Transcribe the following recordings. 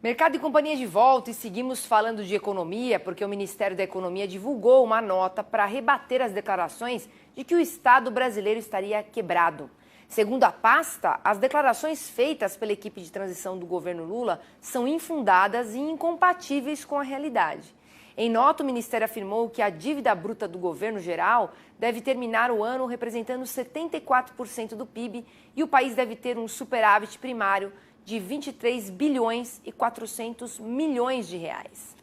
Mercado e companhia de volta e seguimos falando de economia porque o Ministério da Economia divulgou uma nota para rebater as declarações de que o Estado brasileiro estaria quebrado. Segundo a pasta, as declarações feitas pela equipe de transição do governo Lula são infundadas e incompatíveis com a realidade. Em nota, o Ministério afirmou que a dívida bruta do governo geral deve terminar o ano representando 74% do PIB e o país deve ter um superávit primário de 23 bilhões e 400 milhões de reais.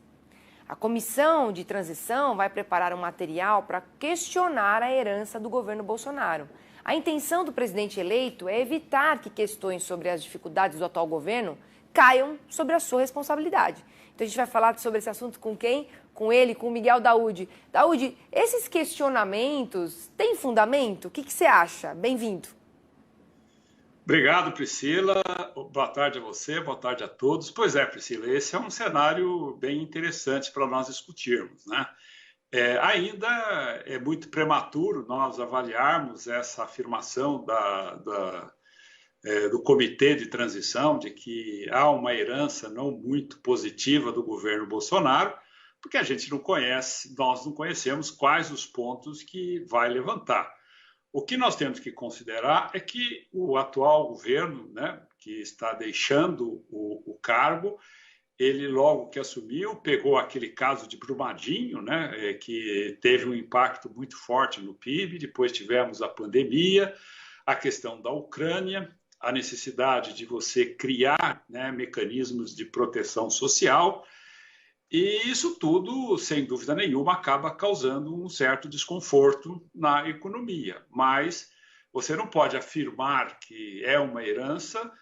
A comissão de transição vai preparar um material para questionar a herança do governo Bolsonaro. A intenção do presidente eleito é evitar que questões sobre as dificuldades do atual governo caiam sobre a sua responsabilidade. Então a gente vai falar sobre esse assunto com quem? Com ele, com o Miguel Daoud. Daoud, esses questionamentos têm fundamento? O que você acha? Bem-vindo. Obrigado, Priscila. Boa tarde a você, boa tarde a todos. Pois é, Priscila, esse é um cenário bem interessante para nós discutirmos, né? Ainda é muito prematuro nós avaliarmos essa afirmação do Comitê de Transição de que há uma herança não muito positiva do governo Bolsonaro, porque a gente não conhece, nós não conhecemos quais os pontos que vai levantar. O que nós temos que considerar é que o atual governo, né, que está deixando o cargo, ele logo que assumiu, pegou aquele caso de Brumadinho, né, que teve um impacto muito forte no PIB, depois tivemos a pandemia, a questão da Ucrânia, a necessidade de você criar, né, mecanismos de proteção social, e isso tudo, sem dúvida nenhuma, acaba causando um certo desconforto na economia. Mas você não pode afirmar que é uma herança,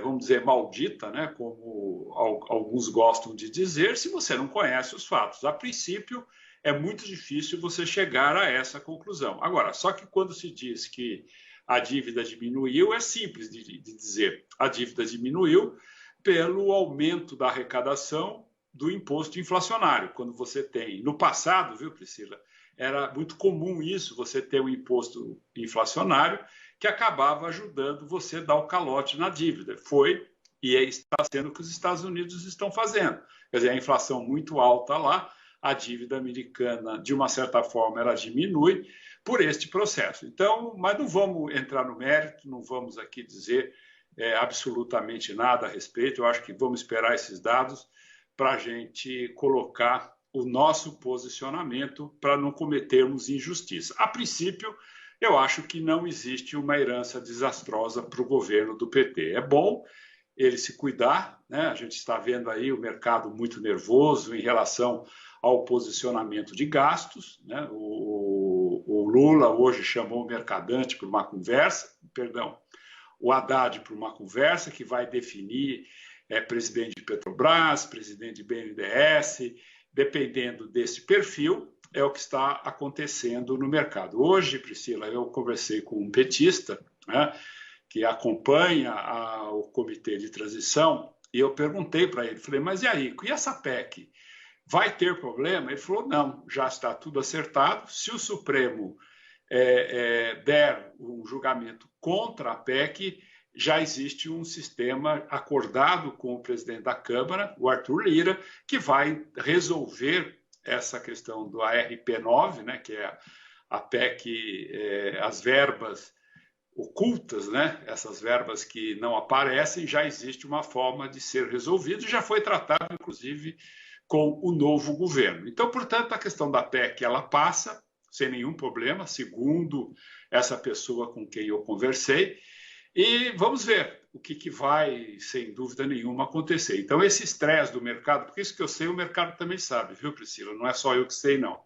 vamos dizer, maldita, né, como alguns gostam de dizer, se você não conhece os fatos. A princípio, é muito difícil você chegar a essa conclusão. Agora, só que quando se diz que a dívida diminuiu, é simples de dizer. A dívida diminuiu pelo aumento da arrecadação do imposto inflacionário. Quando você tem, no passado, viu, Priscila, era muito comum isso, você ter um imposto inflacionário que acabava ajudando você a dar o calote na dívida. Foi e está sendo o que os Estados Unidos estão fazendo. Quer dizer, a inflação muito alta lá, a dívida americana, de uma certa forma, ela diminui por este processo. Então, mas não vamos entrar no mérito, não vamos aqui dizer absolutamente nada a respeito, eu acho que vamos esperar esses dados para a gente colocar o nosso posicionamento para não cometermos injustiça. A princípio, eu acho que não existe uma herança desastrosa para o governo do PT. É bom ele se cuidar, né? A gente está vendo aí o mercado muito nervoso em relação ao posicionamento de gastos, né? O Lula hoje chamou o Mercadante para uma conversa, o Haddad para uma conversa que vai definir presidente de Petrobras, presidente de BNDES, dependendo desse perfil, é o que está acontecendo no mercado. Hoje, Priscila, eu conversei com um petista, né, que acompanha o comitê de transição, e eu perguntei para ele, falei, mas e aí, e essa PEC? Vai ter problema? Ele falou, não, já está tudo acertado, se o Supremo der um julgamento contra a PEC, já existe um sistema acordado com o presidente da Câmara, o Arthur Lira, que vai resolver essa questão do ARP9, né, que é a PEC, as verbas ocultas, né, essas verbas que não aparecem, já existe uma forma de ser resolvido, já foi tratado, inclusive, com o novo governo. Então, portanto, a questão da PEC, ela passa sem nenhum problema, segundo essa pessoa com quem eu conversei, e vamos ver o que vai, sem dúvida nenhuma, acontecer. Então, esse estresse do mercado, porque isso que eu sei, o mercado também sabe, viu, Priscila? Não é só eu que sei, não.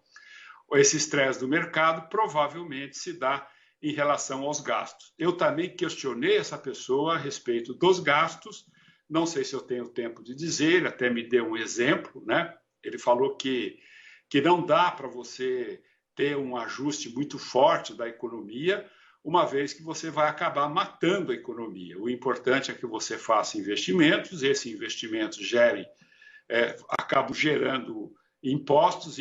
Esse estresse do mercado provavelmente se dá em relação aos gastos. Eu também questionei essa pessoa a respeito dos gastos, não sei se eu tenho tempo de dizer, ele até me deu um exemplo, né? Ele falou que não dá para você ter um ajuste muito forte da economia, uma vez que você vai acabar matando a economia. O importante é que você faça investimentos, esses investimentos acabam gerando impostos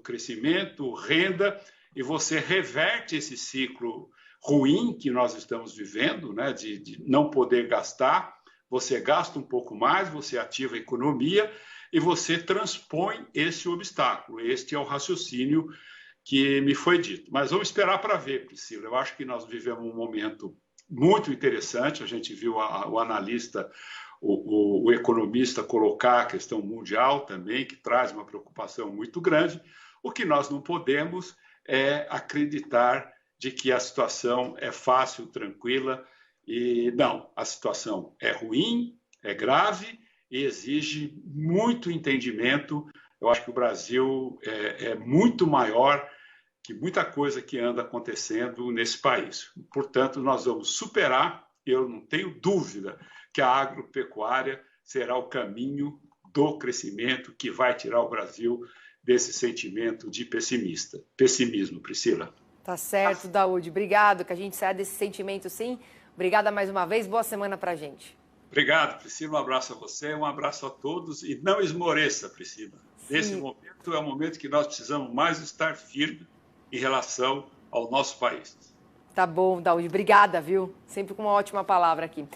crescimento, renda, e você reverte esse ciclo ruim que nós estamos vivendo, né, de não poder gastar, você gasta um pouco mais, você ativa a economia e você transpõe esse obstáculo. Este é o raciocínio que me foi dito. Mas vamos esperar para ver, Priscila. Eu acho que nós vivemos um momento muito interessante. A gente viu o analista, o economista colocar a questão mundial também, que traz uma preocupação muito grande. O que nós não podemos é acreditar de que a situação é fácil, tranquila. E não, a situação é ruim, é grave e exige muito entendimento. Eu acho que o Brasil é muito maior que muita coisa que anda acontecendo nesse país. Portanto, nós vamos superar, eu não tenho dúvida, que a agropecuária será o caminho do crescimento que vai tirar o Brasil desse sentimento de pessimismo, Priscila. Tá certo, Daúde. Obrigado, que a gente saia desse sentimento, sim. Obrigada mais uma vez. Boa semana para a gente. Obrigado, Priscila. Um abraço a você, um abraço a todos. E não esmoreça, Priscila. Sim. Nesse momento é o momento que nós precisamos mais estar firmes em relação ao nosso país. Tá bom, Daúde. Obrigada, viu? Sempre com uma ótima palavra aqui.